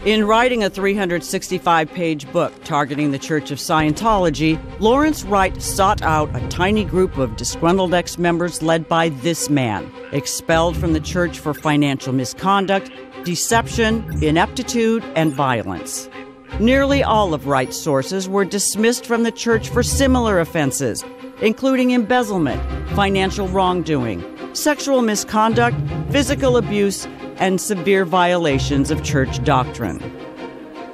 In writing a 365-page book targeting the Church of Scientology, Lawrence Wright sought out a tiny group of disgruntled ex-members led by this man, expelled from the church for financial misconduct, deception, ineptitude, and violence. Nearly all of Wright's sources were dismissed from the church for similar offenses, including embezzlement, financial wrongdoing, sexual misconduct, physical abuse, and severe violations of church doctrine.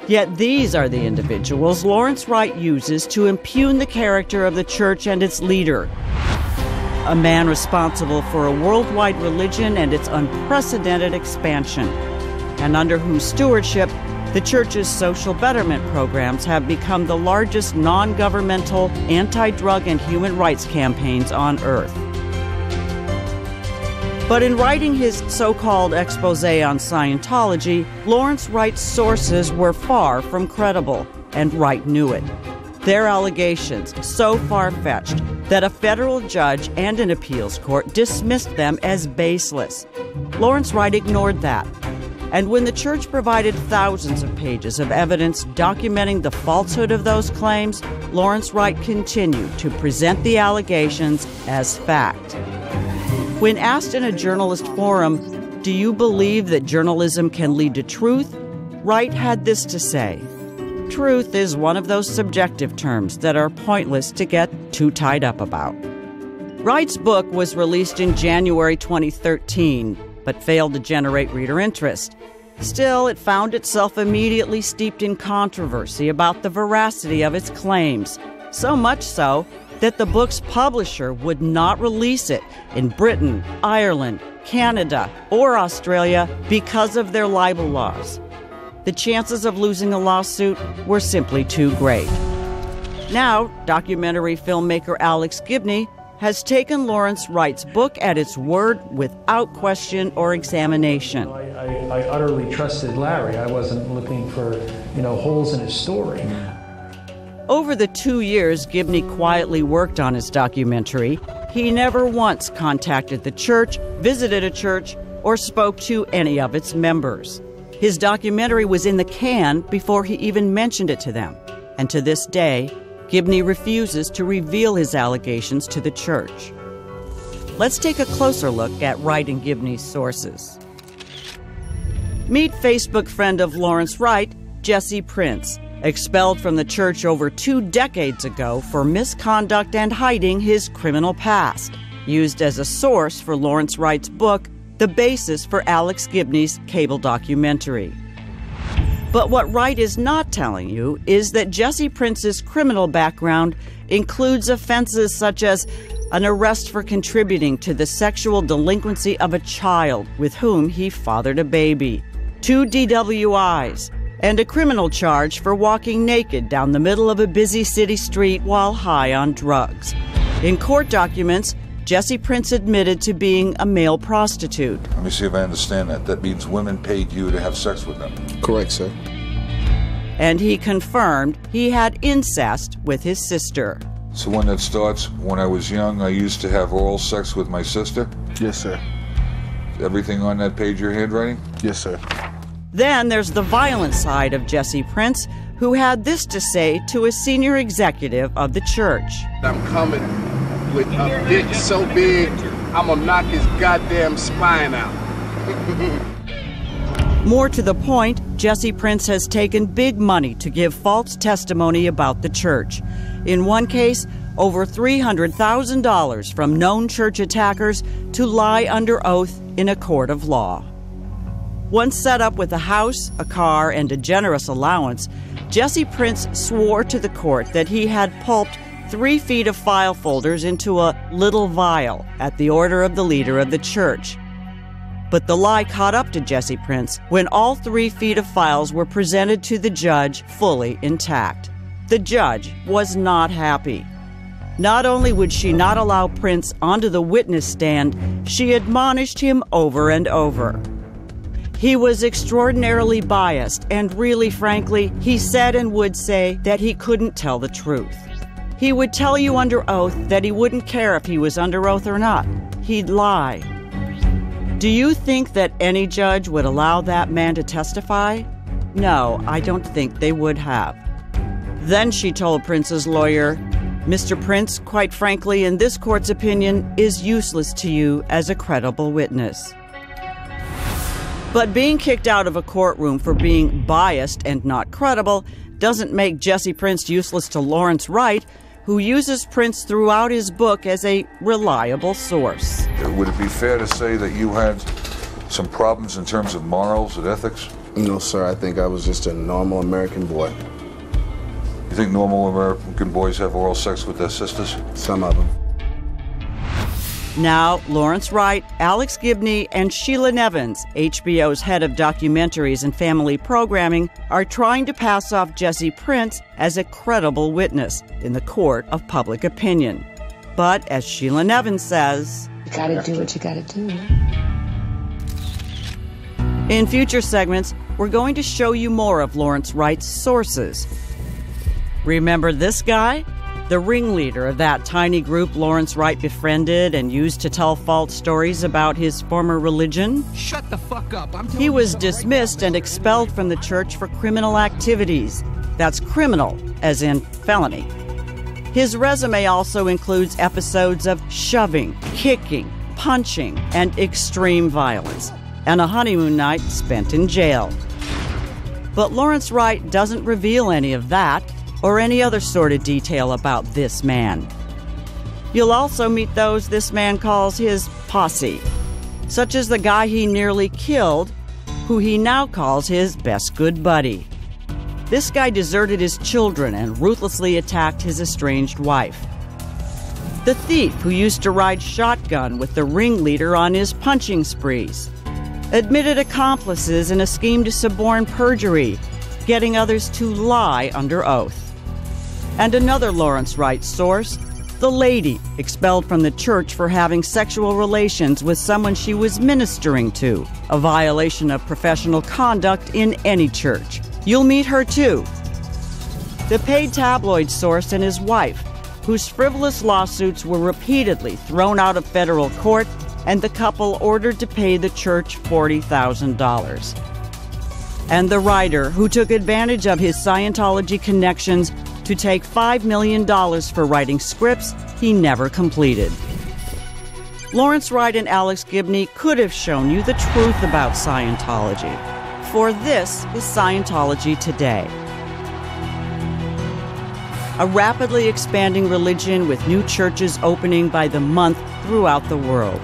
Yet these are the individuals Lawrence Wright uses to impugn the character of the church and its leader, a man responsible for a worldwide religion and its unprecedented expansion, and under whose stewardship the church's social betterment programs have become the largest non-governmental anti-drug and human rights campaigns on earth. But in writing his so-called expose on Scientology, Lawrence Wright's sources were far from credible, and Wright knew it. Their allegations, so far-fetched that a federal judge and an appeals court dismissed them as baseless. Lawrence Wright ignored that. And when the church provided thousands of pages of evidence documenting the falsehood of those claims, Lawrence Wright continued to present the allegations as fact. When asked in a journalist forum, "Do you believe that journalism can lead to truth?" Wright had this to say: "Truth is one of those subjective terms that are pointless to get too tied up about." Wright's book was released in January 2013, but failed to generate reader interest. Still, it found itself immediately steeped in controversy about the veracity of its claims, so much so that the book's publisher would not release it in Britain, Ireland, Canada, or Australia because of their libel laws. The chances of losing a lawsuit were simply too great. Now, documentary filmmaker Alex Gibney has taken Lawrence Wright's book at its word without question or examination. I utterly trusted Larry. I wasn't looking for, holes in his story. Over the 2 years Gibney quietly worked on his documentary, he never once contacted the church, visited a church, or spoke to any of its members. His documentary was in the can before he even mentioned it to them. And to this day, Gibney refuses to reveal his allegations to the church. Let's take a closer look at Wright and Gibney's sources. Meet Facebook friend of Lawrence Wright, Jesse Prince, expelled from the church over 2 decades ago for misconduct and hiding his criminal past, used as a source for Lawrence Wright's book, the basis for Alex Gibney's cable documentary. But what Wright is not telling you is that Jesse Prince's criminal background includes offenses such as an arrest for contributing to the sexual delinquency of a child with whom he fathered a baby, 2 DWIs, and a criminal charge for walking naked down the middle of a busy city street while high on drugs. In court documents, Jesse Prince admitted to being a male prostitute. Let me see if I understand that. That means women paid you to have sex with them. Correct, sir. And he confirmed he had incest with his sister. So one that starts, when I was young, I used to have oral sex with my sister? Yes, sir. Everything on that page your handwriting? Yes, sir. Then there's the violent side of Jesse Prince, who had this to say to a senior executive of the church. I'm coming with a dick so big, I'm gonna knock his goddamn spine out. More to the point, Jesse Prince has taken big money to give false testimony about the church. In one case, over $300,000 from known church attackers to lie under oath in a court of law. Once set up with a house, a car, and a generous allowance, Jesse Prince swore to the court that he had pulped 3 feet of file folders into a little vial at the order of the leader of the church. But the lie caught up to Jesse Prince when all 3 feet of files were presented to the judge fully intact. The judge was not happy. Not only would she not allow Prince onto the witness stand, she admonished him over and over. He was extraordinarily biased, and really, frankly, he said and would say that he couldn't tell the truth. He would tell you under oath that he wouldn't care if he was under oath or not. He'd lie. Do you think that any judge would allow that man to testify? No, I don't think they would have. Then she told Prince's lawyer, Mr. Prince, quite frankly, in this court's opinion, is useless to you as a credible witness. But being kicked out of a courtroom for being biased and not credible doesn't make Jesse Prince useless to Lawrence Wright, who uses Prince throughout his book as a reliable source. Would it be fair to say that you had some problems in terms of morals and ethics? No, sir. I think I was just a normal American boy. You think normal American boys have oral sex with their sisters? Some of them. Now, Lawrence Wright, Alex Gibney, and Sheila Nevins, HBO's head of documentaries and family programming, are trying to pass off Jesse Prince as a credible witness in the court of public opinion. But, as Sheila Nevins says, you gotta do what you gotta do. In future segments, we're going to show you more of Lawrence Wright's sources. Remember this guy? The ringleader of that tiny group Lawrence Wright befriended and used to tell false stories about his former religion? Shut the fuck up. He was dismissed and expelled from the church for criminal activities. That's criminal, as in felony. His resume also includes episodes of shoving, kicking, punching, and extreme violence, and a honeymoon night spent in jail. But Lawrence Wright doesn't reveal any of that or any other sordid detail about this man. You'll also meet those this man calls his posse, such as the guy he nearly killed, who he now calls his best good buddy. This guy deserted his children and ruthlessly attacked his estranged wife. The thief who used to ride shotgun with the ringleader on his punching sprees. Admitted accomplices in a scheme to suborn perjury, getting others to lie under oath. And another Lawrence Wright source, the lady expelled from the church for having sexual relations with someone she was ministering to, a violation of professional conduct in any church. You'll meet her too. The paid tabloid source and his wife, whose frivolous lawsuits were repeatedly thrown out of federal court, and the couple ordered to pay the church $40,000. And the writer who took advantage of his Scientology connections to take $5 million for writing scripts he never completed. Lawrence Wright and Alex Gibney could have shown you the truth about Scientology, for this is Scientology today. A rapidly expanding religion with new churches opening by the month throughout the world.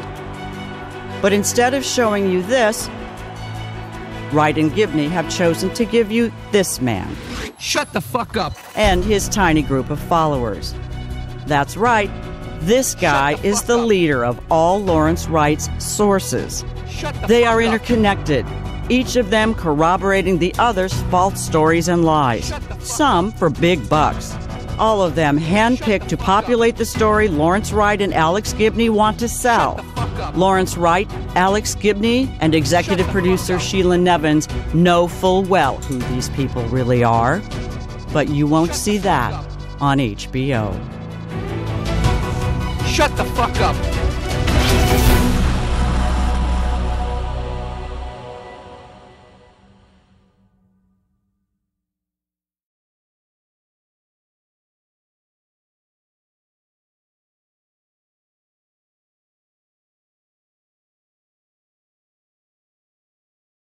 But instead of showing you this, Wright and Gibney have chosen to give you this man. Shut the fuck up. And his tiny group of followers. That's right, this guy is the leader of all Lawrence Wright's sources. They are interconnected, each of them corroborating the other's false stories and lies, some for big bucks. All of them handpicked to populate the story Lawrence Wright and Alex Gibney want to sell. Lawrence Wright, Alex Gibney, and executive producer Sheila Nevins know full well who these people really are. But you won't see that on HBO. Shut the fuck up.